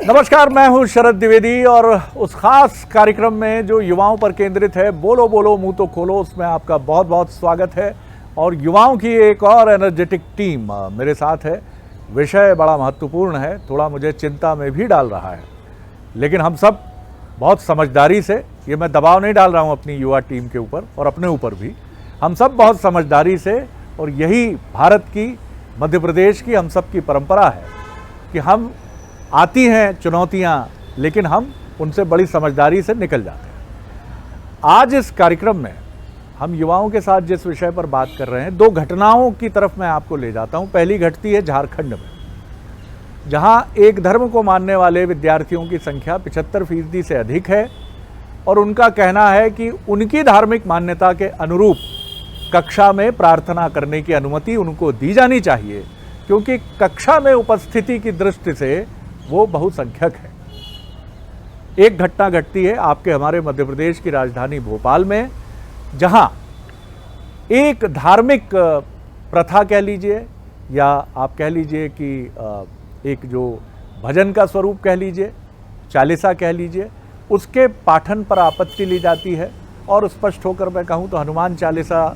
नमस्कार, मैं हूं शरद द्विवेदी और उस खास कार्यक्रम में जो युवाओं पर केंद्रित है, बोलो बोलो मुंह तो खोलो, उसमें आपका बहुत बहुत स्वागत है। और युवाओं की एक और एनर्जेटिक टीम मेरे साथ है। विषय बड़ा महत्वपूर्ण है, थोड़ा मुझे चिंता में भी डाल रहा है, लेकिन हम सब बहुत समझदारी से, ये मैं दबाव नहीं डाल रहा हूं अपनी युवा टीम के ऊपर और अपने ऊपर भी, हम सब बहुत समझदारी से, और यही भारत की, मध्य प्रदेश की हम सब की परंपरा है कि हम आती हैं चुनौतियां, लेकिन हम उनसे बड़ी समझदारी से निकल जाते हैं। आज इस कार्यक्रम में हम युवाओं के साथ जिस विषय पर बात कर रहे हैं, दो घटनाओं की तरफ मैं आपको ले जाता हूं। पहली घटती है झारखंड में, जहां एक धर्म को मानने वाले विद्यार्थियों की संख्या 75% से अधिक है और उनका कहना है कि उनकी धार्मिक मान्यता के अनुरूप कक्षा में प्रार्थना करने की अनुमति उनको दी जानी चाहिए, क्योंकि कक्षा में उपस्थिति की दृष्टि से वो बहुसंख्यक है। एक घटना घटती है आपके हमारे मध्य प्रदेश की राजधानी भोपाल में, जहां एक धार्मिक प्रथा कह लीजिए, या आप कह लीजिए कि एक जो भजन का स्वरूप कह लीजिए, चालीसा कह लीजिए, उसके पाठन पर आपत्ति ली जाती है। और स्पष्ट होकर मैं कहूँ तो हनुमान चालीसा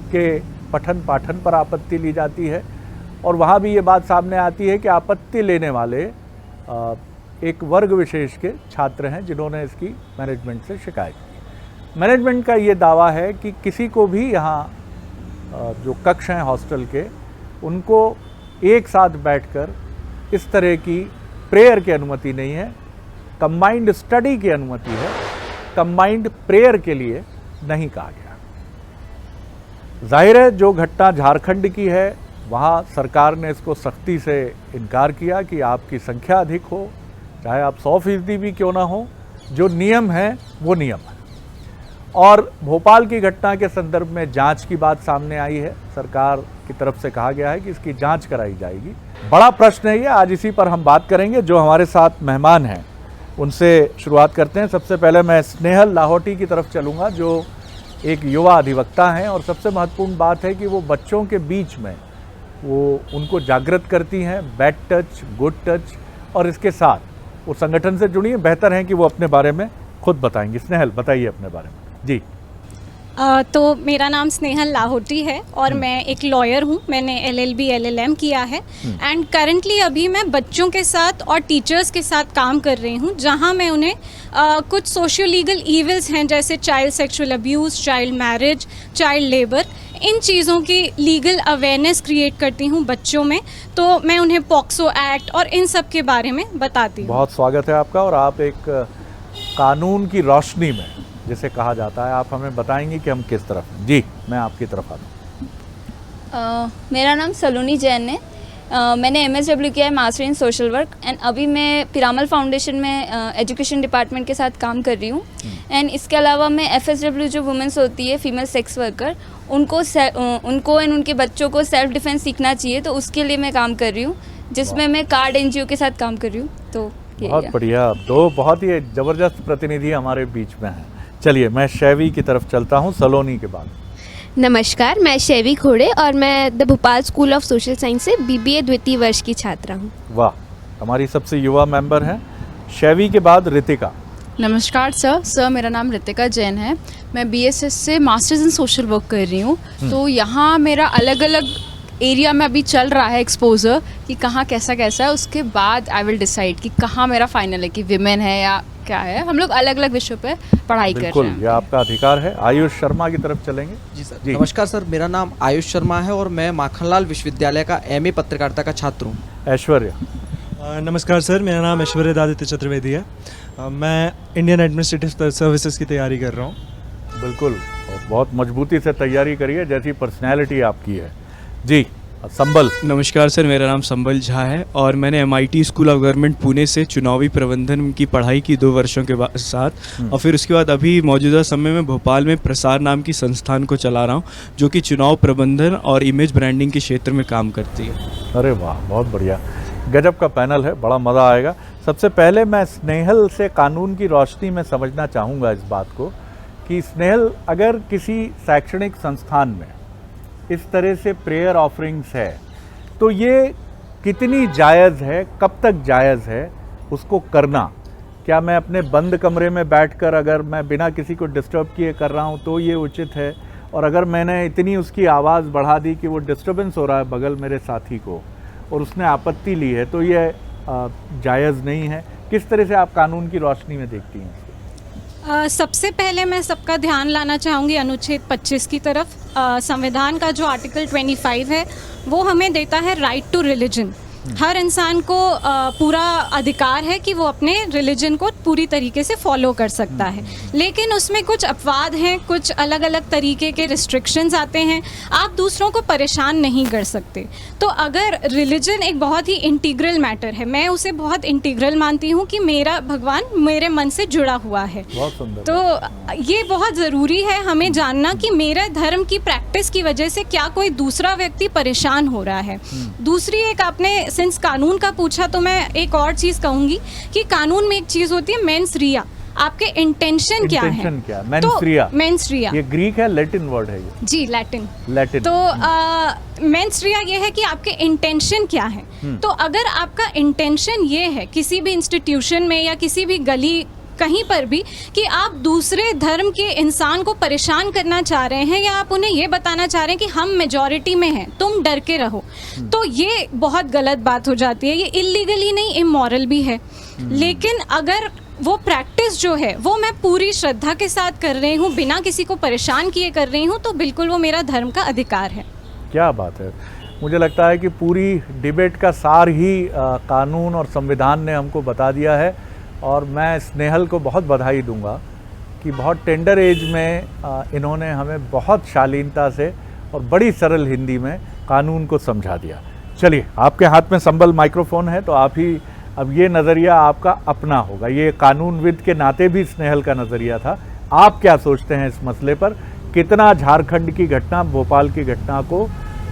के पठन पाठन पर आपत्ति ली जाती है। और वहाँ भी ये बात सामने आती है कि आपत्ति लेने वाले एक वर्ग विशेष के छात्र हैं, जिन्होंने इसकी मैनेजमेंट से शिकायत की। मैनेजमेंट का ये दावा है कि किसी को भी यहाँ जो कक्ष हैं हॉस्टल के, उनको एक साथ बैठकर इस तरह की प्रेयर की अनुमति नहीं है, कंबाइंड स्टडी की अनुमति है, कंबाइंड प्रेयर के लिए नहीं कहा गया। जाहिर है जो घटना झारखंड की है, वहाँ सरकार ने इसको सख्ती से इनकार किया कि आपकी संख्या अधिक हो, चाहे आप 100% भी क्यों ना हो, जो नियम है वो नियम है। और भोपाल की घटना के संदर्भ में जांच की बात सामने आई है। सरकार की तरफ से कहा गया है कि इसकी जांच कराई जाएगी। बड़ा प्रश्न है ये, आज इसी पर हम बात करेंगे। जो हमारे साथ मेहमान हैं उनसे शुरुआत करते हैं। सबसे पहले मैं स्नेहल लाहौटी की तरफ चलूँगा, जो एक युवा अधिवक्ता हैं, और सबसे महत्वपूर्ण बात है कि वो बच्चों के बीच में वो उनको जागृत करती हैं, बैड टच, गुड टच, और इसके साथ वो संगठन से जुड़ी हैं। बेहतर है कि वो अपने बारे में खुद बताएंगी। स्नेहल, बताइए अपने बारे में जी। तो मेरा नाम स्नेहल लाहौटी है और मैं एक लॉयर हूँ। मैंने LLB LLM किया है एंड करंटली अभी मैं बच्चों के साथ और टीचर्स के साथ काम कर रही हूँ, जहाँ मैं उन्हें कुछ सोशियो लीगल ईविल्स हैं, जैसे child sexual abuse, child marriage, child labour, इन चीज़ों की लीगल अवेयरनेस क्रिएट करती हूँ बच्चों में। तो मैं उन्हें पॉक्सो एक्ट और इन सब के बारे में बताती हूँ। बहुत स्वागत है आपका। और आप एक कानून की रोशनी में, जिसे कहा जाता है, आप हमें बताएंगी कि हम किस तरफ हैं। जी, मैं आपकी तरफ आता हूँ। मेरा नाम सलोनी जैन है। मैंने MSW किया है, master in social work, and अभी मैं पिरामल फाउंडेशन में एजुकेशन डिपार्टमेंट के साथ काम कर रही हूँ। एंड इसके अलावा मैं FSW जो वुमेंस होती है, फीमेल सेक्स वर्कर, उनको एंड उनके बच्चों को सेल्फ डिफेंस सीखना चाहिए, तो उसके लिए मैं काम कर रही हूँ, जिसमें मैं कार्ड NGO के साथ काम कर रही हूँ। तो बहुत बढ़िया, दो बहुत ही ज़बरदस्त प्रतिनिधि हमारे बीच में हैं। चलिए, मैं शैवी की तरफ चलता हूँ, सलोनी के बाद। नमस्कार, मैं शैवी खोड़े और मैं the Bhopal school of social science से BBA द्वितीय वर्ष की छात्रा हूँ। वाह, हमारी सबसे युवा मेंबर हैं। शैवी के बाद रितिका। नमस्कार सर, मेरा नाम रितिका जैन है। मैं BSS से मास्टर्स इन सोशल वर्क कर रही हूँ। तो यहाँ मेरा अलग अलग एरिया में अभी चल रहा है एक्सपोजर, कि कहाँ कैसा है। उसके बाद आई विल डिसाइड कि कहाँ मेरा फाइनल है, कि विमेन है या क्या है। हम लोग अलग अलग विषयों पे पढ़ाई कर रहे हैं। बिल्कुल, ये आपका अधिकार है। आयुष शर्मा की तरफ चलेंगे। जी सर। नमस्कार सर, मेरा नाम आयुष शर्मा है और मैं माखनलाल विश्वविद्यालय का MA पत्रकारिता का छात्र हूँ। ऐश्वर्य। नमस्कार सर, मेरा नाम ऐश्वर्य आदित्य चतुर्वेदी है। मैं इंडियन एडमिनिस्ट्रेटिव सर्विसेज की तैयारी कर रहा हूँ। बिल्कुल, और बहुत मजबूती से तैयारी करिए, जैसी पर्सनैलिटी आपकी है। जी, संबल। नमस्कार सर, मेरा नाम संबल झा है और मैंने MIT school of government Pune से चुनावी प्रबंधन की पढ़ाई की 2 वर्षों के साथ, और फिर उसके बाद अभी मौजूदा समय में भोपाल में प्रसार नाम की संस्थान को चला रहा हूँ, जो कि चुनाव प्रबंधन और इमेज ब्रांडिंग के क्षेत्र में काम करती है। अरे वाह, बहुत बढ़िया, गजब का पैनल है, बड़ा मज़ा आएगा। सबसे पहले मैं स्नेहल से कानून की रोशनी में समझना चाहूँगा इस बात को कि स्नेहल, अगर किसी शैक्षणिक संस्थान में इस तरह से प्रेयर ऑफरिंग्स है, तो ये कितनी जायज़ है, कब तक जायज़ है, उसको करना, क्या मैं अपने बंद कमरे में बैठकर अगर मैं बिना किसी को डिस्टर्ब किए कर रहा हूँ तो ये उचित है, और अगर मैंने इतनी उसकी आवाज़ बढ़ा दी कि वो डिस्टर्बेंस हो रहा है बगल मेरे साथी को और उसने आपत्ति ली है, तो ये जायज़ नहीं है। किस तरह से आप कानून की रोशनी में देखती हैं? सबसे पहले मैं सबका ध्यान लाना चाहूँगी अनुच्छेद 25 की तरफ। संविधान का जो आर्टिकल 25 है वो हमें देता है राइट टू रिलीजन। हर इंसान को पूरा अधिकार है कि वो अपने रिलीजन को पूरी तरीके से फॉलो कर सकता है, लेकिन उसमें कुछ अपवाद हैं, कुछ अलग अलग तरीके के रिस्ट्रिक्शंस आते हैं। आप दूसरों को परेशान नहीं कर सकते। तो अगर रिलीजन एक बहुत ही इंटीग्रल मैटर है, मैं उसे बहुत इंटीग्रल मानती हूँ कि मेरा भगवान मेरे मन से जुड़ा हुआ है। बहुत सुंदर। तो ये बहुत ज़रूरी है हमें जानना कि मेरे धर्म की प्रैक्टिस की वजह से क्या कोई दूसरा व्यक्ति परेशान हो रहा है। दूसरी एक, आपने सिंस कानून का पूछा तो मैं एक और चीज़ कहूँगी कि कानून में एक चीज़ होती है मेंस रिया। आपके इंटेंशन क्या है? इंटेंशन क्या? मेंस रिया। मेंस रिया ये ग्रीक है, लैटिन वर्ड है ये? जी, लैटिन। लैटिन। तो मेंस रिया ये है कि आपके इंटेंशन क्या है। तो अगर आपका इंटेंशन ये है किसी भी इंस्टीट्यूशन में या किसी भी गली कहीं पर भी कि आप दूसरे धर्म के इंसान को परेशान करना चाह रहे हैं, या आप उन्हें ये बताना चाह रहे हैं कि हम मेजॉरिटी में हैं, तुम डर के रहो, तो ये बहुत गलत बात हो जाती है। ये इलीगल ही नहीं, इमोरल भी है। लेकिन अगर वो प्रैक्टिस जो है वो मैं पूरी श्रद्धा के साथ कर रही हूँ, बिना किसी को परेशान किए कर रही हूँ, तो बिल्कुल वो मेरा धर्म का अधिकार है। क्या बात है। मुझे लगता है कि पूरी डिबेट का सार ही कानून और संविधान ने हमको बता दिया है, और मैं स्नेहल को बहुत बधाई दूंगा कि बहुत टेंडर एज में इन्होंने हमें बहुत शालीनता से और बड़ी सरल हिंदी में कानून को समझा दिया। चलिए, आपके हाथ में संबल माइक्रोफोन है, तो आप ही अब ये नज़रिया आपका अपना होगा। ये कानूनविद के नाते भी स्नेहल का नज़रिया था। आप क्या सोचते हैं इस मसले पर? कितना झारखंड की घटना, भोपाल की घटना को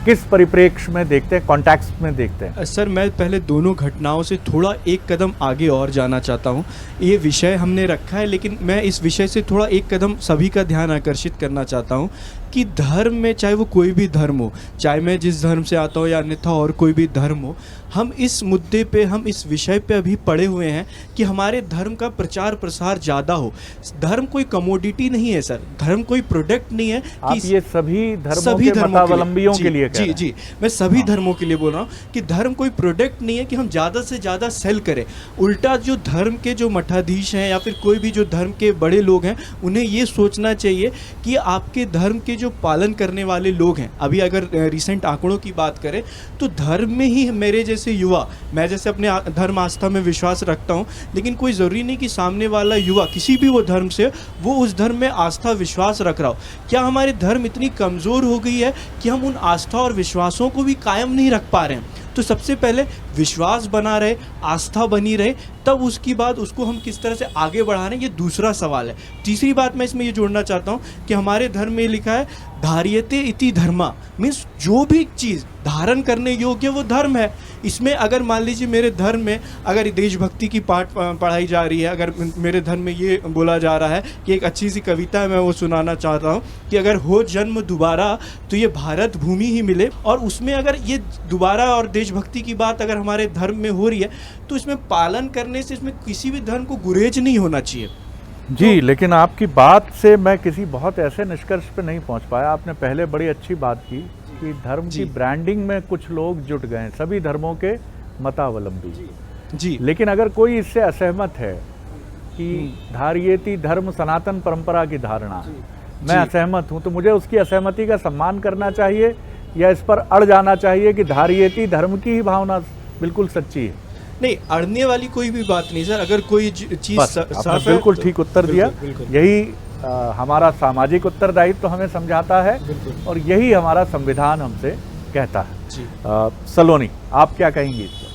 किस परिप्रेक्ष्य में देखते हैं, कॉन्टेक्स्ट में देखते हैं? सर, मैं पहले दोनों घटनाओं से थोड़ा एक कदम आगे और जाना चाहता हूं। ये विषय हमने रखा है, लेकिन मैं इस विषय से थोड़ा एक कदम सभी का ध्यान आकर्षित करना चाहता हूं कि धर्म में, चाहे वो कोई भी धर्म हो, चाहे मैं जिस धर्म से आता हूं या अन्यथा और कोई भी धर्म हो, हम इस मुद्दे पे, हम इस विषय पे अभी पड़े हुए हैं कि हमारे धर्म का प्रचार प्रसार ज़्यादा हो। धर्म कोई कमोडिटी नहीं है सर, धर्म कोई प्रोडक्ट नहीं है। आप ये सभी धर्मों के मतावलंबियों के लिए जी जी, मैं सभी धर्मों के लिए बोल रहा हूँ कि धर्म कोई प्रोडक्ट नहीं है कि हम ज़्यादा से ज़्यादा सेल करें। उल्टा जो धर्म के जो मठाधीश हैं या फिर कोई भी जो धर्म के बड़े लोग हैं, उन्हें ये सोचना चाहिए कि आपके धर्म के जो पालन करने वाले लोग हैं, अभी अगर रिसेंट आंकड़ों की बात करें तो धर्म में ही मेरे जैसे युवा, मैं जैसे अपने धर्म आस्था में विश्वास रखता हूं, लेकिन कोई ज़रूरी नहीं कि सामने वाला युवा किसी भी वो धर्म से, वो उस धर्म में आस्था विश्वास रख रहा हो। क्या हमारे धर्म इतनी कमज़ोर हो गई है कि हम उन आस्था और विश्वासों को भी कायम नहीं रख पा रहे हैं? तो सबसे पहले विश्वास बना रहे, आस्था बनी रहे, तब उसकी बाद उसको हम किस तरह से आगे बढ़ा रहे हैं, ये दूसरा सवाल है। तीसरी बात मैं इसमें ये जोड़ना चाहता हूँ कि हमारे धर्म में लिखा है धार्यते इति धर्मा, मीन्स जो भी चीज़ धारण करने योग्य वो धर्म है। इसमें अगर मान लीजिए मेरे धर्म में अगर देशभक्ति की पाठ पढ़ाई जा रही है, अगर मेरे धर्म में ये बोला जा रहा है कि एक अच्छी सी कविता है, मैं वो सुनाना चाहता हूँ कि अगर हो जन्म दोबारा तो ये भारत भूमि ही मिले, और उसमें अगर ये दोबारा और देशभक्ति की बात अगर हमारे धर्म में हो रही है तो इसमें पालन करने से इसमें किसी भी धर्म को गुरेज नहीं होना चाहिए। जी, लेकिन आपकी बात से मैं किसी बहुत ऐसे निष्कर्ष पे नहीं पहुंच पाया। आपने पहले बड़ी अच्छी बात की कि धर्म की ब्रांडिंग में कुछ लोग जुट गए, सभी धर्मों के मतावलंबी जी। लेकिन अगर कोई इससे असहमत है कि धार्येति धर्म सनातन परंपरा की धारणा, मैं असहमत हूं, तो मुझे उसकी असहमति का सम्मान करना चाहिए या इस पर अड़ जाना चाहिए कि धार्येति धर्म की ही भावना बिल्कुल सच्ची है? नहीं, अड़ने वाली कोई भी बात नहीं सर। अगर कोई चीज़ आपने बिल्कुल ठीक उत्तर दिया। यही हमारा सामाजिक उत्तरदायित्व तो हमें समझाता है और यही हमारा संविधान हमसे कहता है। सलोनी, आप क्या कहेंगी इस पर?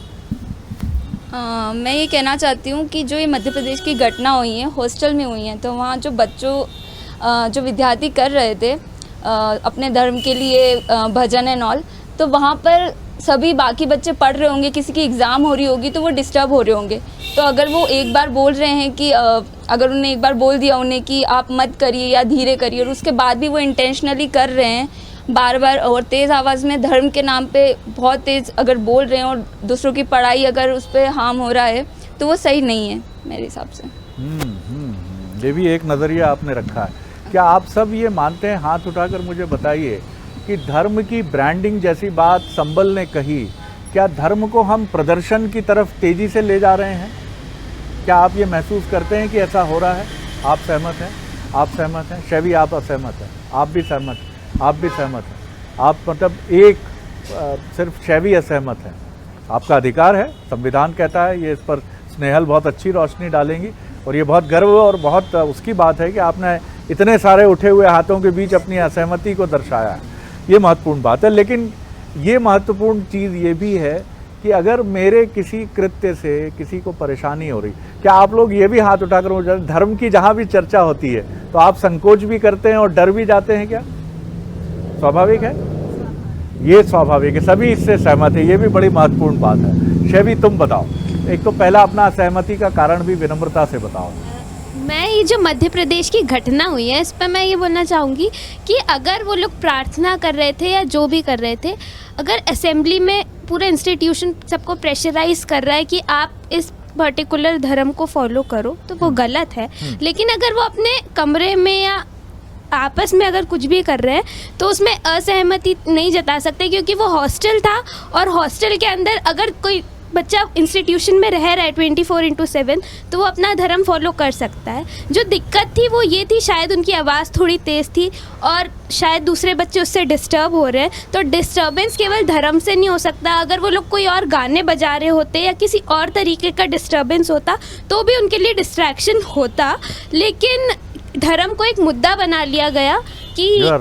मैं ये कहना चाहती हूँ कि जो ये मध्य प्रदेश की घटना हुई है, हॉस्टल में हुई है, तो वहाँ जो बच्चों जो विद्यार्थी कर रहे थे अपने धर्म के लिए भजन एंड ऑल, तो वहाँ पर सभी बाकी बच्चे पढ़ रहे होंगे, किसी की एग्ज़ाम हो रही होगी तो वो डिस्टर्ब हो रहे होंगे। तो अगर वो एक बार बोल रहे हैं कि अगर उन्हें एक बार बोल दिया उन्हें कि आप मत करिए या धीरे करिए, और उसके बाद भी वो इंटेंशनली कर रहे हैं बार बार और तेज़ आवाज़ में धर्म के नाम पे बहुत तेज़ अगर बोल रहे हैं और दूसरों की पढ़ाई अगर उस पर हार्म हो रहा है, तो वो सही नहीं है मेरे हिसाब से। ये भी एक नज़रिया आपने रखा है। क्या आप सब ये मानते हैं, हाथ उठाकर मुझे बताइए, कि धर्म की ब्रांडिंग जैसी बात संबल ने कही, क्या धर्म को हम प्रदर्शन की तरफ तेज़ी से ले जा रहे हैं? क्या आप ये महसूस करते हैं कि ऐसा हो रहा है? आप सहमत हैं? आप सहमत हैं? शैवी, आप असहमत हैं? आप भी सहमत हैं? आप भी सहमत हैं? आप मतलब एक सिर्फ शैवी असहमत हैं? आपका अधिकार है, संविधान कहता है ये। इस पर स्नेहल बहुत अच्छी रोशनी डालेंगी और ये बहुत गर्व और बहुत उसकी बात है कि आपने इतने सारे उठे हुए हाथों के बीच अपनी असहमति को दर्शाया है। ये महत्वपूर्ण बात है। लेकिन ये महत्वपूर्ण चीज़ ये भी है कि अगर मेरे किसी कृत्य से किसी को परेशानी हो रही, क्या आप लोग ये भी हाथ उठाकर मुझे, धर्म की जहाँ भी चर्चा होती है तो आप संकोच भी करते हैं और डर भी जाते हैं क्या? स्वाभाविक है, ये स्वाभाविक है, सभी इससे सहमत है। ये भी बड़ी महत्वपूर्ण बात है। शैवी, तुम बताओ, एक तो पहला अपना असहमति का कारण भी विनम्रता से बताओ। मैं ये जो मध्य प्रदेश की घटना हुई है इस पर मैं ये बोलना चाहूँगी कि अगर वो लोग प्रार्थना कर रहे थे या जो भी कर रहे थे, अगर असेंबली में पूरा इंस्टीट्यूशन सबको प्रेशराइज कर रहा है कि आप इस पर्टिकुलर धर्म को फॉलो करो, तो वो गलत है। लेकिन अगर वो अपने कमरे में या आपस में अगर कुछ भी कर रहे हैं तो उसमें असहमति नहीं जता सकते, क्योंकि वो हॉस्टल था और हॉस्टल के अंदर अगर कोई बच्चा इंस्टीट्यूशन में रह रहा है 24/7 तो वो अपना धर्म फॉलो कर सकता है। जो दिक्कत थी वो ये थी, शायद उनकी आवाज़ थोड़ी तेज़ थी और शायद दूसरे बच्चे उससे डिस्टर्ब हो रहे हैं। तो डिस्टर्बेंस केवल धर्म से नहीं हो सकता, अगर वो लोग कोई और गाने बजा रहे होते या किसी और तरीके का डिस्टर्बेंस होता तो भी उनके लिए डिस्ट्रैक्शन होता। लेकिन धर्म को एक मुद्दा बना लिया गया कि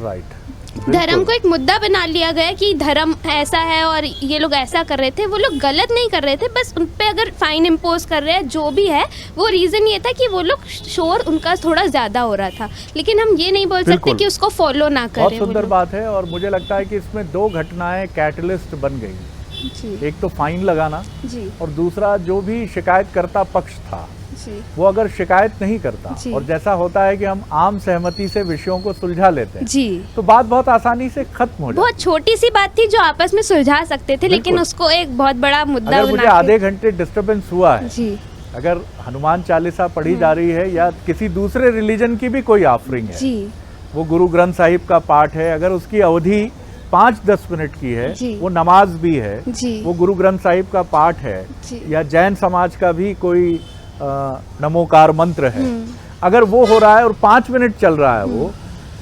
धर्म को एक मुद्दा बना लिया गया कि धर्म ऐसा है और ये लोग ऐसा कर रहे थे। वो लोग गलत नहीं कर रहे थे, बस उन पे अगर फाइन इम्पोज कर रहे हैं जो भी है, वो रीज़न ये था कि वो लोग शोर उनका थोड़ा ज़्यादा हो रहा था। लेकिन हम ये नहीं बोल सकते कि उसको फॉलो ना करें। बहुत सुंदर बात है और मुझे लगता है कि इसमें दो घटनाएं कैटलिस्ट बन गई जी। एक तो फाइन लगाना जी। और दूसरा जो भी शिकायतकर्ता पक्ष था जी। वो अगर शिकायत नहीं करता जी। और जैसा होता है कि हम आम सहमति से विषयों को सुलझा लेते हैं जी, तो बात बहुत आसानी से खत्म हो जाती है। बहुत छोटी सी बात थी जो आपस में सुलझा सकते थे, लेकिन उसको एक बहुत बड़ा मुद्दा अगर मुझे आधे घंटे डिस्टर्बेंस हुआ है जी, अगर हनुमान चालीसा पढ़ी जा रही है या किसी दूसरे रिलीजन की भी कोई ऑफरिंग है, जी, वो गुरु ग्रंथ साहिब का पाठ है, अगर उसकी अवधि 5-10 मिनट की है, वो नमाज भी है, जी, वो गुरु ग्रंथ साहिब का पाठ है, या जैन समाज का भी कोई नमोकार मंत्र है, अगर वो हो रहा है और 5 मिनट चल रहा है, वो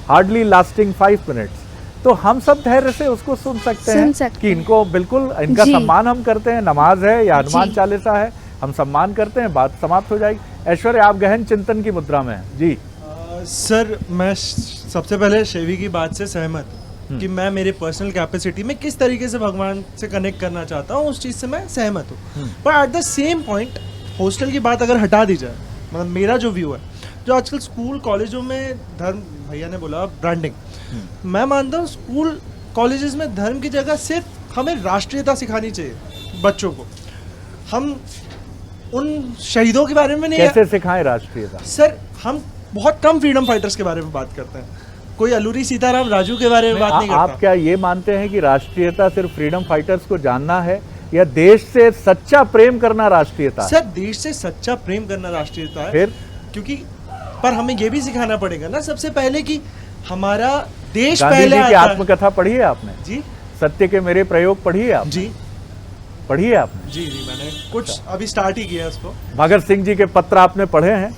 हार्डली लास्टिंग 5 मिनट्स, तो हम सब धैर्य से उसको सुन सकते हैं कि इनको बिल्कुल इनका सम्मान हम करते हैं, नमाज है या हनुमान चालीसा है, हम सम्मान करते हैं, बात समाप्त हो जाएगी। ऐश्वर्य, आप गहन चिंतन की मुद्रा में हैं जी। सर, मैं सबसे पहले शैवी की बात से सहमत हूँ कि मैं मेरे पर्सनल कैपेसिटी में किस तरीके से भगवान से कनेक्ट करना चाहता हूँ, उस चीज़ से मैं सहमत हूँ। पर at the same point hostel की बात अगर हटा दी जाए, मतलब मेरा जो व्यू है, जो आजकल स्कूल कॉलेजों में धर्म, भैया ने बोला ब्रांडिंग, मैं मानता हूँ स्कूल कॉलेजेस में धर्म की जगह सिर्फ हमें राष्ट्रीयता सिखानी चाहिए बच्चों को। हम उन शहीदों के बारे में नहीं, कैसे सिखाएं राष्ट्रीयता? सर, हम बहुत कम फ्रीडम फाइटर्स के बारे में बात करते हैं, कोई अलूरी सीताराम राजू के बारे में बात नहीं करता। आप क्या ये मानते हैं कि राष्ट्रीयता सिर्फ फ्रीडम फाइटर्स को जानना है या देश से सच्चा प्रेम करना राष्ट्रीयता है? सर, देश से सच्चा प्रेम करना राष्ट्रीयता है। फिर क्योंकि पर हमें ये भी सिखाना पड़ेगा ना सबसे पहले कि हमारा देश गांधी पहले जी की आता है। आत्मकथा पढ़ी है आपने? जी। सत्य के मेरे प्रयोग पढ़ी है आपने? जी। पढ़ी है आपने? जी जी, मैंने कुछ अभी स्टार्ट ही किया उसको। भगत सिंह जी के पत्र आपने पढ़े हैं?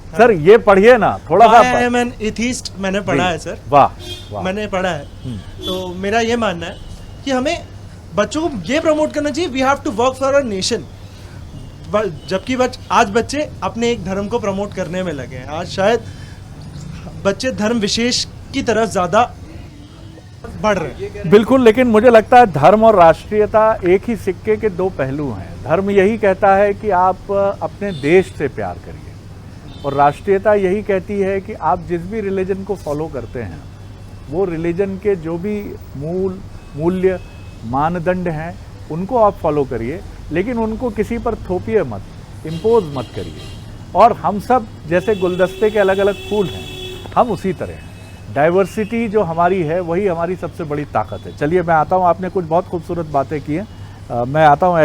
सर, ये पढ़िए ना थोड़ा सा। आई एम एन एथीस्ट मैंने पढ़ा है सर। वाह वाह, मैंने पढ़ा है। तो मेरा ये मानना है कि हमें बच्चों को ये प्रमोट करना चाहिए, we have to work for our nation. जबकि आज बच्चे अपने एक धर्म को प्रमोट करने में लगे हैं। आज शायद बच्चे धर्म विशेष की तरफ ज़्यादा बढ़ रहे हैं। बिल्कुल, लेकिन मुझे लगता है धर्म और राष्ट्रीयता एक ही सिक्के के दो पहलू हैं। धर्म यही कहता है कि आप अपने देश से प्यार करिए और राष्ट्रीयता यही कहती है कि आप जिस भी रिलीजन को फॉलो करते हैं वो रिलीजन के जो भी मूल्य मानदंड हैं उनको आप फॉलो करिए, लेकिन उनको किसी पर थोपिए मत, इम्पोज मत करिए। और हम सब जैसे गुलदस्ते के अलग अलग फूल हैं, हम उसी तरह हैं। डाइवर्सिटी जो हमारी है वही हमारी सबसे बड़ी ताकत है। चलिए मैं आता हूँ, आपने कुछ बहुत खूबसूरत बातें की हैं, मैं आता हूँ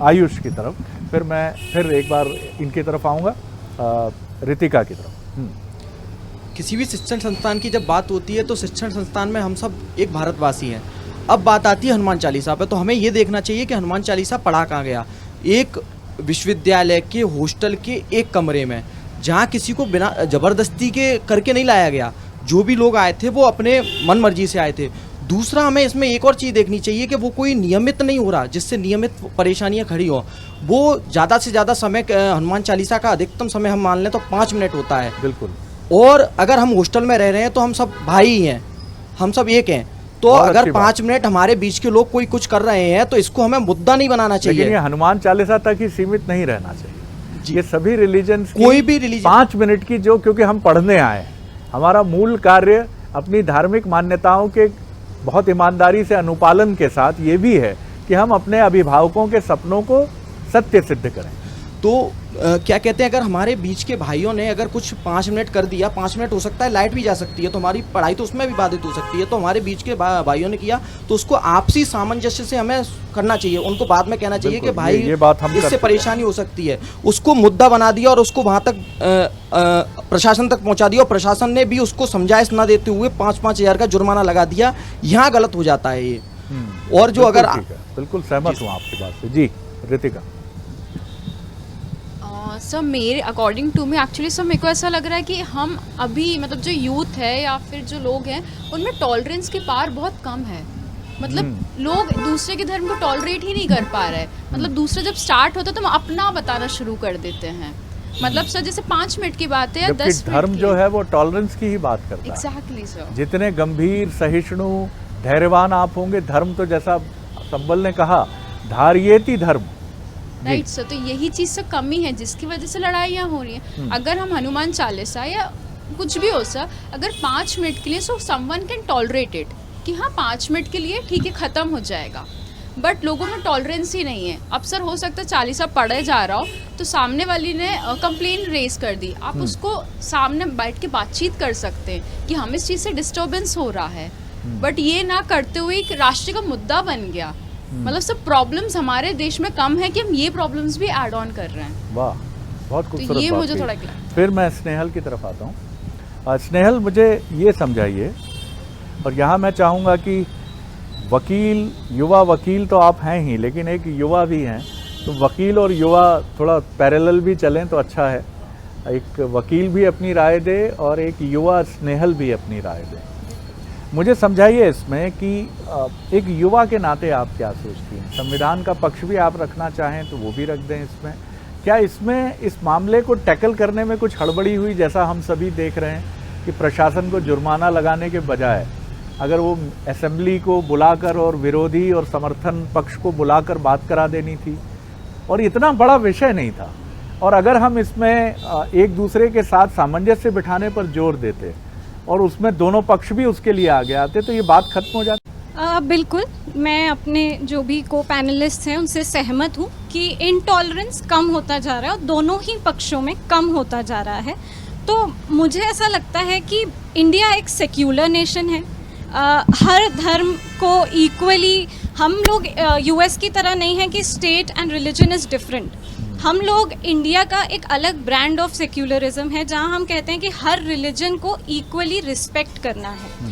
आयुष की तरफ, फिर मैं एक बार इनकी तरफ आऊँगा, रितिका की तरफ। किसी भी शिक्षण संस्थान की जब बात होती है तो शिक्षण संस्थान में हम सब एक भारतवासी हैं। अब बात आती है हनुमान चालीसा पे, तो हमें ये देखना चाहिए कि हनुमान चालीसा पढ़ा कहाँ गया। एक विश्वविद्यालय के हॉस्टल के एक कमरे में, जहाँ किसी को बिना ज़बरदस्ती के करके नहीं लाया गया। जो भी लोग आए थे वो अपने मन मर्जी से आए थे। दूसरा, हमें इसमें एक और चीज़ देखनी चाहिए कि वो कोई नियमित नहीं हो रहा जिससे नियमित परेशानियां खड़ी हो। वो ज़्यादा से ज़्यादा समय, हनुमान चालीसा का अधिकतम समय हम मान लें तो 5 मिनट होता है। बिल्कुल। और अगर हम हॉस्टल में रह रहे हैं तो हम सब भाई ही हैं, हम सब एक हैं। तो अगर 5 मिनट हमारे बीच के लोग कोई कुछ कर रहे हैं तो इसको हमें मुद्दा नहीं बनाना चाहिए। लेकिन ये हनुमान चालीसा तक ही सीमित नहीं रहना चाहिए। ये सभी रिलीजन, कोई भी रिलीजन 5 मिनट की, जो क्योंकि हम पढ़ने आए, हमारा मूल कार्य अपनी धार्मिक मान्यताओं के बहुत ईमानदारी से अनुपालन के साथ ये भी है कि हम अपने अभिभावकों के सपनों को सत्य सिद्ध करें। तो क्या कहते हैं, अगर हमारे बीच के भाइयों ने अगर कुछ 5 मिनट कर दिया, 5 मिनट हो सकता है लाइट भी जा सकती है, तो हमारी पढ़ाई तो उसमें भी बाधित हो सकती है। तो हमारे बीच के भाइयों ने किया तो उसको आपसी सामंजस्य से हमें करना चाहिए। उनको बाद में कहना चाहिए कि भाई ये बात हम इससे परेशानी हो सकती है। उसको मुद्दा बना दिया और उसको वहाँ तक प्रशासन तक पहुँचा दिया, और प्रशासन ने भी उसको समझाइश न देते हुए 5-5 हज़ार का जुर्माना लगा दिया। यहाँ गलत हो जाता है ये। और जो अगर बिल्कुल सहमत हूँ आपकी बात से। जी रितिका। सर मेरे according to me actually sir मेरे को ऐसा लग रहा है कि हम अभी मतलब जो यूथ है या फिर जो लोग हैं उनमें टॉलरेंस की पार बहुत कम है। मतलब लोग दूसरे के धर्म को टॉलरेट ही नहीं कर पा रहे। मतलब दूसरा जब स्टार्ट होता है तो हम अपना बताना शुरू कर देते हैं। मतलब सर जैसे 5 मिनट की बात है या 10 मिनट धर्म जो है वो टॉलरेंस की ही बात करता है। Exactly sir. जितने गंभीर, सहिष्णु, धैर्यवान आप होंगे, धर्म तो जैसा संबल ने कहा, धार्येति धर्म। Right sir. तो यही चीज़ से कमी है जिसकी वजह से लड़ाइयाँ हो रही हैं। अगर हम हनुमान चालीसा या कुछ भी हो सर, अगर 5 मिनट के लिए so someone can tolerate it कि हाँ 5 मिनट के लिए ठीक है ख़त्म हो जाएगा। बट लोगों में टॉलरेंस ही नहीं है। अब सर हो सकता है चालीसा पढ़े जा रहा हो तो सामने वाली ने कंप्लेन रेज कर दी, आप उसको सामने बैठ के बातचीत कर सकते हैं कि हमें इस चीज़ से डिस्टर्बेंस हो रहा है। बट ये ना करते हुए एक राष्ट्र का मुद्दा बन गया। मतलब सब प्रॉब्लम्स हमारे देश में कम है कि हम ये प्रॉब्लम्स भी ऐड ऑन कर रहे हैं। वाह, बहुत खूबसूरत। तो ये बात मुझे कही। थोड़ा क्लियर। फिर मैं स्नेहल की तरफ आता हूँ। स्नेहल, मुझे ये समझाइए, और यहाँ मैं चाहूँगा कि वकील, युवा वकील तो आप हैं ही, लेकिन एक युवा भी हैं, तो वकील और युवा थोड़ा पैरेलल भी चलें तो अच्छा है। एक वकील भी अपनी राय दे और एक युवा स्नेहल भी अपनी राय दे। मुझे समझाइए इसमें कि एक युवा के नाते आप क्या सोचती हैं? संविधान का पक्ष भी आप रखना चाहें तो वो भी रख दें इसमें। क्या इसमें इस मामले को टैकल करने में कुछ हड़बड़ी हुई, जैसा हम सभी देख रहे हैं कि प्रशासन को जुर्माना लगाने के बजाय अगर वो असेंबली को बुलाकर और विरोधी और समर्थन पक्ष को बुलाकर बात करा देनी थी, और इतना बड़ा विषय नहीं था, और अगर हम इसमें एक दूसरे के साथ सामंजस्य बिठाने पर जोर देते और उसमें दोनों पक्ष भी उसके लिए आगे आते तो ये बात खत्म हो जाती। बिल्कुल, मैं अपने जो भी को पैनलिस्ट हैं उनसे सहमत हूँ कि इनटॉलरेंस कम होता जा रहा है और दोनों ही पक्षों में कम होता जा रहा है। तो मुझे ऐसा लगता है कि इंडिया एक सेक्युलर नेशन है। हर धर्म को इक्वली, हम लोग यूएस की तरह नहीं है कि state and religion is different. हम लोग, इंडिया का एक अलग ब्रांड ऑफ सेक्युलरिज्म है जहाँ हम कहते हैं कि हर रिलीजन को इक्वली रिस्पेक्ट करना है।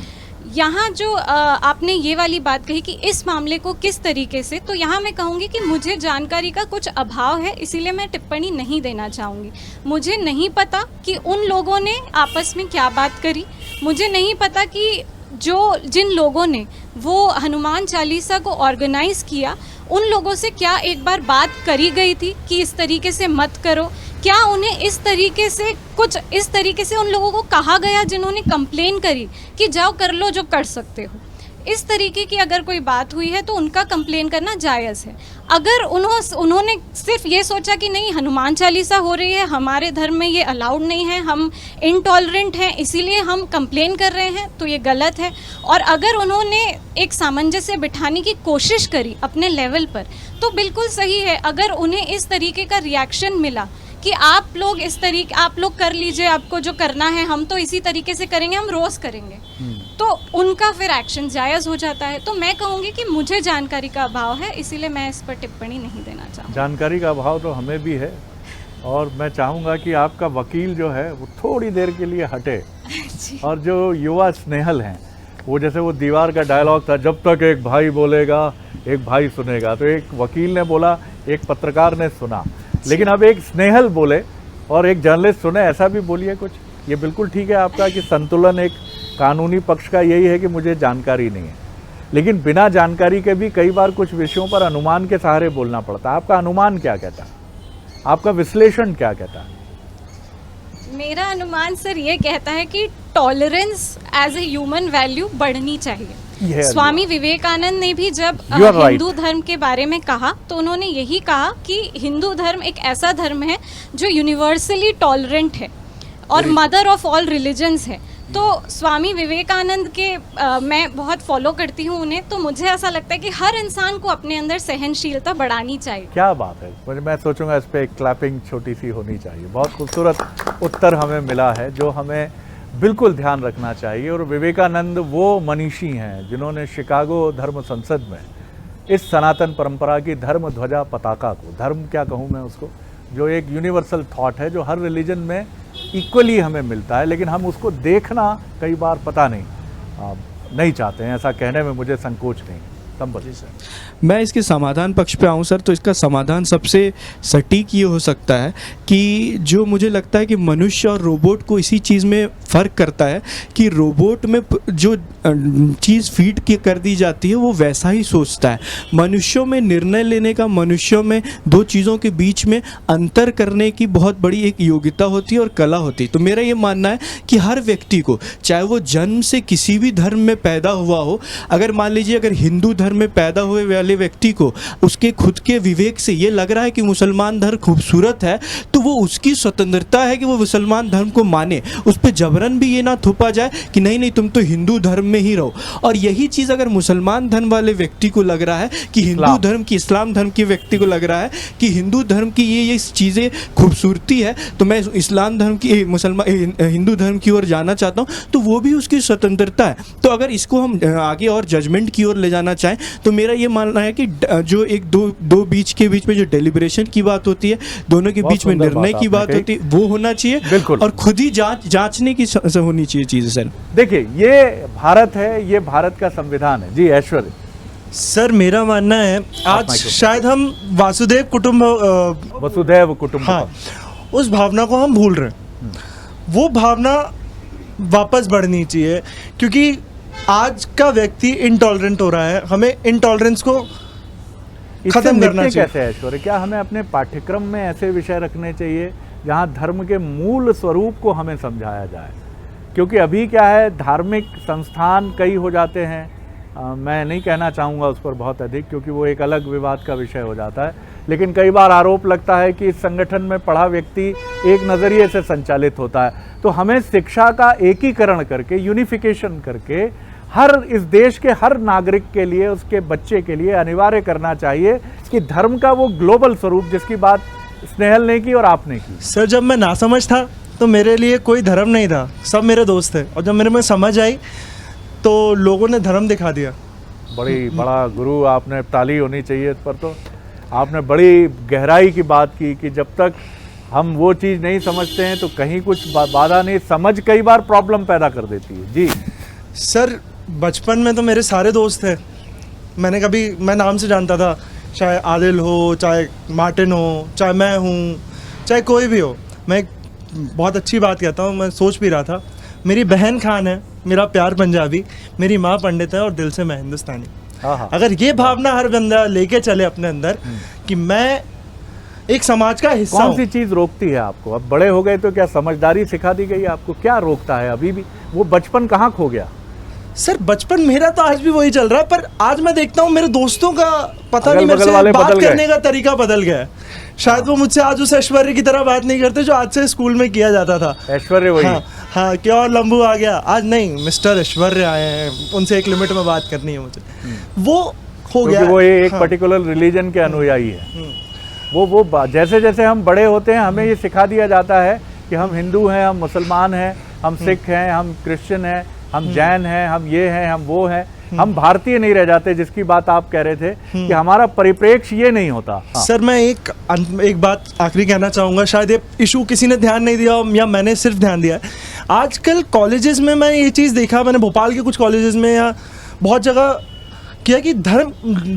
यहाँ जो आपने ये वाली बात कही कि इस मामले को किस तरीके से, तो यहाँ मैं कहूँगी कि मुझे जानकारी का कुछ अभाव है, इसीलिए मैं टिप्पणी नहीं देना चाहूँगी। मुझे नहीं पता कि उन लोगों ने आपस में क्या बात करी। मुझे नहीं पता कि जिन लोगों ने वो हनुमान चालीसा को ऑर्गेनाइज़ किया उन लोगों से क्या एक बार बात करी गई थी कि इस तरीके से मत करो। क्या उन्हें इस तरीके से उन लोगों को कहा गया जिन्होंने कंप्लेन करी कि जाओ कर लो जो कर सकते हो। इस तरीके की अगर कोई बात हुई है तो उनका कंप्लेन करना जायज़ है। अगर उन्होंने सिर्फ ये सोचा कि नहीं हनुमान चालीसा हो रही है, हमारे धर्म में ये अलाउड नहीं है, हम इनटॉलरेंट हैं इसीलिए हम कंप्लेन कर रहे हैं, तो ये गलत है। और अगर उन्होंने एक सामंजस्य बिठाने की कोशिश करी अपने लेवल पर तो बिल्कुल सही है। अगर उन्हें इस तरीके का रिएक्शन मिला कि आप लोग कर लीजिए, आपको जो करना है हम तो इसी तरीके से करेंगे, हम रोज करेंगे, तो उनका फिर एक्शन जायज़ हो जाता है। तो मैं कहूँगी कि मुझे जानकारी का अभाव है, इसीलिए मैं इस पर टिप्पणी नहीं देना चाहूँगी। जानकारी का अभाव तो हमें भी है, और मैं चाहूँगा कि आपका वकील जो है वो थोड़ी देर के लिए हटे, और जो युवा स्नेहल हैं वो जैसे वो दीवार का डायलॉग था, जब तक एक भाई बोलेगा एक भाई सुनेगा, तो एक वकील ने बोला, एक पत्रकार ने सुना, लेकिन अब एक स्नेहल बोले और एक जर्नलिस्ट सुने, ऐसा भी बोलिए कुछ। ये बिल्कुल ठीक है आपका कि संतुलन एक कानूनी पक्ष का यही है कि मुझे जानकारी नहीं है, लेकिन बिना जानकारी के भी कई बार कुछ विषयों पर अनुमान के सहारे बोलना पड़ता है। आपका अनुमान क्या कहता है, आपका विश्लेषण क्या कहता है? मेरा अनुमान सर ये कहता है कि tolerance as a human value बढ़नी चाहिए। स्वामी विवेकानंद ने भी जब हिंदू धर्म के बारे में कहा तो उन्होंने यही कहा कि हिंदू धर्म एक ऐसा धर्म है जो यूनिवर्सली टॉलरेंट है और मदर ऑफ ऑल रिलीजन्स है। तो स्वामी विवेकानंद के मैं बहुत फॉलो करती हूँ उन्हें, तो मुझे ऐसा लगता है कि हर इंसान को अपने अंदर सहनशीलता बढ़ानी चाहिए। क्या बात है, मुझे मैं सोचूंगा इस पे एक क्लैपिंग छोटी सी होनी चाहिए। बहुत खूबसूरत उत्तर हमें मिला है जो हमें बिल्कुल ध्यान रखना चाहिए। और विवेकानंद वो मनीषी हैं जिन्होंने शिकागो धर्म संसद में इस सनातन परंपरा की धर्म ध्वजा पताका को, धर्म क्या कहूँ मैं उसको, जो एक यूनिवर्सल थॉट है जो हर रिलीजन में इक्वली हमें मिलता है, लेकिन हम उसको देखना कई बार पता नहीं चाहते हैं। ऐसा कहने में मुझे संकोच नहीं। संबल सर, मैं इसके समाधान पक्ष पे आऊँ सर, तो इसका समाधान सबसे सटीक ये हो सकता है कि जो मुझे लगता है कि मनुष्य और रोबोट को इसी चीज़ में फ़र्क करता है कि रोबोट में जो चीज़ फीड की कर दी जाती है वो वैसा ही सोचता है। मनुष्यों में निर्णय लेने का, मनुष्यों में दो चीज़ों के बीच में अंतर करने की बहुत बड़ी एक योग्यता होती है और कला होती है। तो मेरा ये मानना है कि हर व्यक्ति को, चाहे वो जन्म से किसी भी धर्म में पैदा हुआ हो, अगर मान लीजिए अगर हिंदू धर्म में पैदा हुए वाले व्यक्ति को उसके खुद के विवेक से ये लग रहा है कि मुसलमान धर्म खूबसूरत है, तो वो उसकी स्वतंत्रता है कि वो मुसलमान धर्म को माने। उस पर जबरन भी ये ना थोपा जाए कि नहीं नहीं तुम तो हिंदू धर्म में ही रहो। और यही चीज़ अगर मुसलमान धर्म वाले व्यक्ति को लग रहा है कि हिंदू धर्म की, इस्लाम धर्म के व्यक्ति को लग रहा है कि हिंदू धर्म की ये चीज़ें खूबसूरती है, तो मैं इस्लाम धर्म की, हिंदू धर्म की ओर जाना चाहता हूँ, तो वो भी उसकी स्वतंत्रता है। तो अगर इसको हम आगे और जजमेंट की ओर ले जाना चाहें तो मेरा ये मानना है कि जो एक दो बीच के बीच में जो डेलिब्रेशन की बात होती है, दोनों के बीच में निर्णय की बात होती है, वो होना चाहिए। बिल्कुल। और खुद ही जांचने की होनी चाहिए चीज़ें सर। देखिए, ये भारत है, ये भारत का संविधान है। जी ऐश्वर्य सर, मेरा मानना है आज शायद हम वसुधैव कुटुंब, हाँ, उस भावना को हम भूल रहे हैं। वो भावना वापस बढ़नी चाहिए, क्योंकि आज का व्यक्ति इंटॉलरेंट हो रहा है। हमें इंटॉलरेंस को खत्म करना चाहिए। कैसे ऐश्वर्य, क्या हमें अपने पाठ्यक्रम में ऐसे विषय रखने चाहिए जहां धर्म के मूल स्वरूप को हमें समझाया जाए? क्योंकि अभी क्या है, धार्मिक संस्थान कई हो जाते हैं, मैं नहीं कहना चाहूँगा उस पर बहुत अधिक, क्योंकि वो एक अलग विवाद का विषय हो जाता है, लेकिन कई बार आरोप लगता है कि इस संगठन में पढ़ा व्यक्ति एक नज़रिए से संचालित होता है। तो हमें शिक्षा का एकीकरण करके, यूनिफिकेशन करके हर इस देश के हर नागरिक के लिए, उसके बच्चे के लिए अनिवार्य करना चाहिए कि धर्म का वो ग्लोबल स्वरूप जिसकी बात स्नेहल ने की और आपने की। सर, जब मैं नासमझ था तो मेरे लिए कोई धर्म नहीं था, सब मेरे दोस्त थे, और जब मेरे में समझ आई तो लोगों ने धर्म दिखा दिया। बड़ा गुरु, आपने ताली होनी चाहिए इस पर। तो आपने बड़ी गहराई की बात की कि जब तक हम वो चीज़ नहीं समझते हैं तो कहीं कुछ बाधा नहीं, समझ कई बार प्रॉब्लम पैदा कर देती है। जी सर, बचपन में तो मेरे सारे दोस्त थे, मैं नाम से जानता था, चाहे आदिल हो, चाहे मार्टिन हो, चाहे मैं हूँ, चाहे कोई भी हो। मैं एक बहुत अच्छी बात कहता हूँ, मैं सोच भी रहा था, मेरी बहन खान है, मेरा प्यार पंजाबी, मेरी माँ पंडित है और दिल से मैं हिंदुस्तानी। अगर ये भावना हर बंदा लेके चले अपने अंदर कि मैं एक समाज का हिस्सा हूं। कौन सी चीज़ रोकती है आपको? अब बड़े हो गए तो क्या समझदारी सिखा दी गई आपको? क्या रोकता है अभी भी? वो बचपन कहाँ खो गया? सर, बचपन मेरा तो आज भी वही चल रहा है, पर आज मैं देखता हूँ मेरे दोस्तों का पता नहीं, मेरे से बात करने का तरीका बदल गया है। शायद वो मुझसे आज उस ऐश्वर्य की तरह बात नहीं करते जो आज से स्कूल में किया जाता था। ऐश्वर्य वही, हाँ, क्या और लंबू आ गया, आज नहीं मिस्टर ऐश्वर्य आए हैं, उनसे एक लिमिट में बात करनी है मुझे। वो हो गया, वो एक पर्टिकुलर रिलीजन के अनुयायी है। जैसे जैसे हम बड़े होते हैं हमें ये सिखा दिया जाता है कि हम हिंदू हैं, हम मुसलमान हैं, हम सिख हैं, हम क्रिश्चियन हैं, हम जैन हैं, हम ये हैं, हम वो हैं, हम भारतीय नहीं रह जाते, जिसकी बात आप कह रहे थे कि हमारा परिप्रेक्ष्य ये नहीं होता। हाँ। सर मैं एक बात आखिरी कहना चाहूँगा, शायद ये इशू किसी ने ध्यान नहीं दिया या मैंने सिर्फ ध्यान दिया है। आजकल कॉलेजेस में मैं ये चीज़ देखा, मैंने भोपाल के कुछ कॉलेजेस में या बहुत जगह किया कि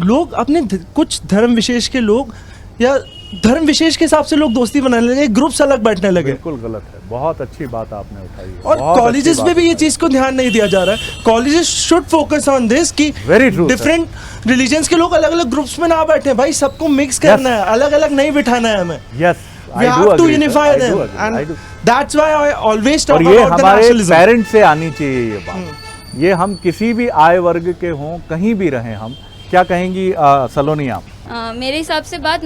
लोग अपने कुछ धर्म विशेष के लोग या धर्म विशेष के हिसाब से लोग दोस्ती बनाने लगे, ग्रुप्स अलग बैठने लगे। बिल्कुल गलत है, बहुत अच्छी बात आपने उठाई है। और कॉलेजेस में भी ये चीज को ध्यान नहीं दिया जा रहा है। Colleges should focus on this कि डिफरेंट रिलीजन्स के लोग अलग अलग ग्रुप्स में ना बैठे भाई, सबको मिक्स करना है, अलग अलग नहीं बिठाना है हमें। Yes, we have to unify them and that's why I always talk और ये about the हमारे nationalism। पेरेंट्स से आनी चाहिए ये बात। ये हम किसी भी आय वर्ग के हों, कहीं भी रहें, हम क्या कहेंगी सलोनी आप? मेरे हिसाब से बात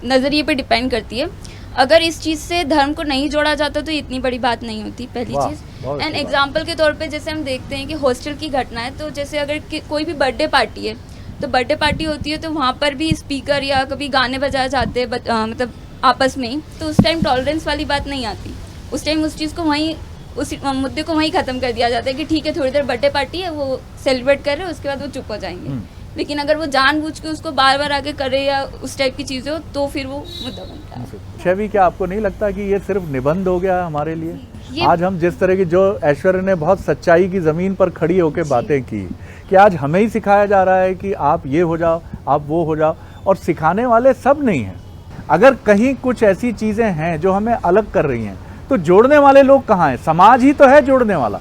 नज़रिए पे डिपेंड करती है। अगर इस चीज़ से धर्म को नहीं जोड़ा जाता तो इतनी बड़ी बात नहीं होती, पहली चीज़। एंड एग्जांपल के तौर पे जैसे हम देखते हैं कि हॉस्टल की घटना है, तो जैसे अगर कोई भी बर्थडे पार्टी है, तो बर्थडे पार्टी होती है तो वहाँ पर भी स्पीकर या कभी गाने बजाए जाते हैं, मतलब आपस में ही, तो उस टाइम टॉलरेंस वाली बात नहीं आती। उस टाइम उस चीज़ को वहीं, उस मुद्दे को वहीं ख़त्म कर दिया जाता है कि ठीक है थोड़ी देर बर्थडे पार्टी है, वो सेलिब्रेट कर रहे हैं, उसके बाद वो चुप हो जाएंगे। लेकिन अगर वो जानबूझ के उसको बार बार आगे करे या उस टाइप की चीज़ें हो, तो फिर वो मुद्दा बनता है। छवि, क्या आपको नहीं लगता कि ये सिर्फ निबंध हो गया हमारे लिए? आज हम जिस तरह की, जो ऐश्वर्य ने बहुत सच्चाई की ज़मीन पर खड़ी होकर बातें की, कि आज हमें ही सिखाया जा रहा है कि आप ये हो जाओ, आप वो हो जाओ, और सिखाने वाले सब नहीं हैं। अगर कहीं कुछ ऐसी चीज़ें हैं जो हमें अलग कर रही हैं, तो जोड़ने वाले लोग कहाँ हैं? समाज ही तो है जोड़ने वाला।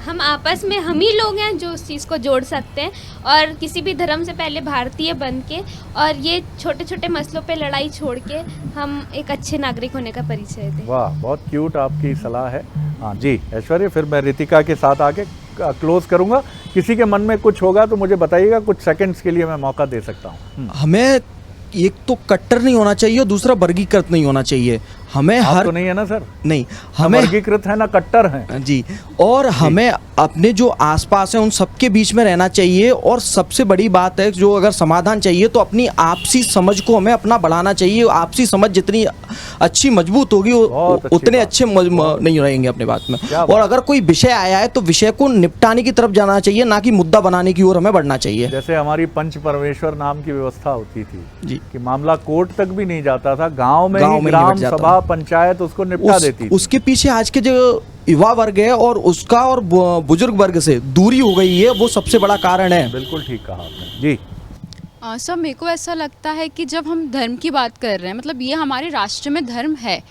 हम आपस में हम ही लोग हैं जो उस चीज़ को जोड़ सकते हैं, और किसी भी धर्म से पहले भारतीय बन के और ये छोटे छोटे मसलों पे लड़ाई छोड़ के हम एक अच्छे नागरिक होने का परिचय दें। वाह, बहुत क्यूट आपकी सलाह है। हाँ जी ऐश्वर्य, फिर मैं रितिका के साथ आके क्लोज करूँगा। किसी के मन में कुछ होगा तो मुझे बताइएगा, कुछ सेकंड्स के लिए मैं मौका दे सकता हूँ। हमें एक तो कट्टर नहीं होना चाहिए और दूसरा वर्गीकृत नहीं होना चाहिए। हमें हर तो नहीं है ना सर? नहीं, हमें वर्गीकृत है ना कट्टर है जी। और हमें अपने जो आसपास है उन सबके बीच में रहना चाहिए। और सबसे बड़ी बात है, जो अगर समाधान चाहिए तो अपनी आपसी समझ को हमें अपना बढ़ाना चाहिए। आपसी समझ जितनी अच्छी मजबूत होगी उतने अच्छे नहीं रहेंगे अपने बात में। और अगर कोई विषय आया है तो विषय को निपटाने की तरफ जाना चाहिए, ना कि मुद्दा बनाने की ओर हमें बढ़ना चाहिए। जैसे हमारी पंच परमेश्वर नाम की व्यवस्था होती थी जी, कि मामला कोर्ट तक भी नहीं जाता था, गांव में ही ग्राम सभा पंचायत उसको निपटा देती थी। उसके पीछे आज के जो युवा वर्ग है और उसका और बुजुर्ग वर्ग से दूरी हो गई है, वो सबसे बड़ा कारण है। बिल्कुल ठीक कहा आपने जी। सर मेरे को ऐसा लगता है कि जब हम धर्म की बात कर रहे हैं, मतलब ये हमारे राष्ट्र में धर्म है,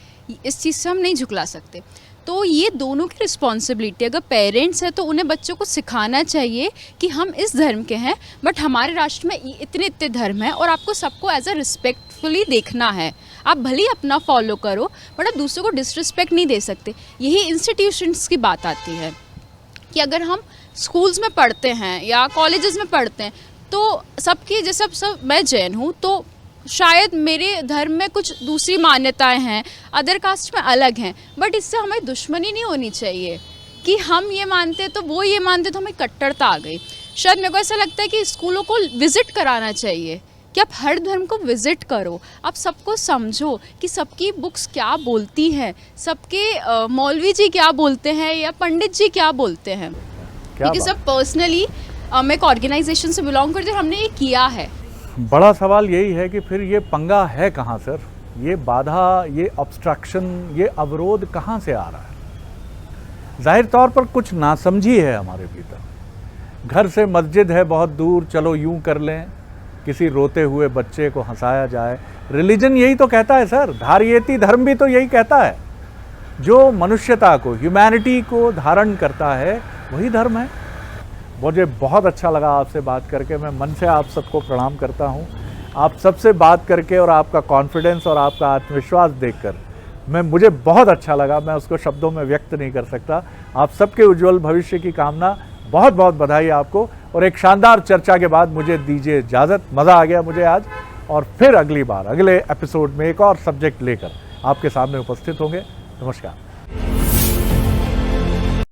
इस चीज़ से हम नहीं झुकला सकते। तो ये दोनों की रिस्पॉन्सिबिलिटी, अगर पेरेंट्स हैं तो उन्हें बच्चों को सिखाना चाहिए कि हम इस धर्म के हैं, बट हमारे राष्ट्र में इतने इतने धर्म हैं और आपको सबको एज अ रिस्पेक्टफुली देखना है। आप भले ही अपना फॉलो करो, बट आप दूसरों को डिसरिस्पेक्ट नहीं दे सकते। यही इंस्टीट्यूशंस की बात आती है कि अगर हम स्कूल्स में पढ़ते हैं या कॉलेजेस में पढ़ते हैं, तो सबकी, जैसे सब मैं जैन हूँ तो शायद मेरे धर्म में कुछ दूसरी मान्यताएं हैं, अदर कास्ट में अलग हैं, बट इससे हमें दुश्मनी नहीं होनी चाहिए कि हम ये मानते तो वो ये मानते, तो हमें कट्टरता आ गई। शायद मेरे को ऐसा लगता है कि स्कूलों को विज़िट कराना चाहिए कि आप हर धर्म को विज़िट करो, आप सबको समझो कि सबकी बुक्स क्या बोलती हैं, सबके मौलवी जी क्या बोलते हैं या पंडित जी क्या बोलते हैं। क्योंकि सब पर्सनली मैं एक ऑर्गेनाइजेशन से बिलोंग करती हूँ, हमने ये किया है। बड़ा सवाल यही है कि फिर ये पंगा है कहाँ सर? ये बाधा, ये ऑब्स्ट्रक्शन, ये अवरोध कहाँ से आ रहा है? जाहिर तौर पर कुछ नासमझी है हमारे भीतर। घर से मस्जिद है बहुत दूर, चलो यूं कर लें, किसी रोते हुए बच्चे को हंसाया जाए। रिलीजन यही तो कहता है सर, धार्येति धर्म भी तो यही कहता है। जो मनुष्यता को, ह्यूमैनिटी को धारण करता है वही धर्म है। मुझे बहुत अच्छा लगा आपसे बात करके। मैं मन से आप सबको प्रणाम करता हूँ। आप सबसे बात करके और आपका कॉन्फिडेंस और आपका आत्मविश्वास देखकर मुझे बहुत अच्छा लगा। मैं उसको शब्दों में व्यक्त नहीं कर सकता। आप सबके उज्जवल भविष्य की कामना। बहुत बहुत बधाई आपको। और एक शानदार चर्चा के बाद मुझे दीजिए इजाज़त। मज़ा आ गया मुझे आज। और फिर अगली बार अगले एपिसोड में एक और सब्जेक्ट लेकर आपके सामने उपस्थित होंगे। नमस्कार।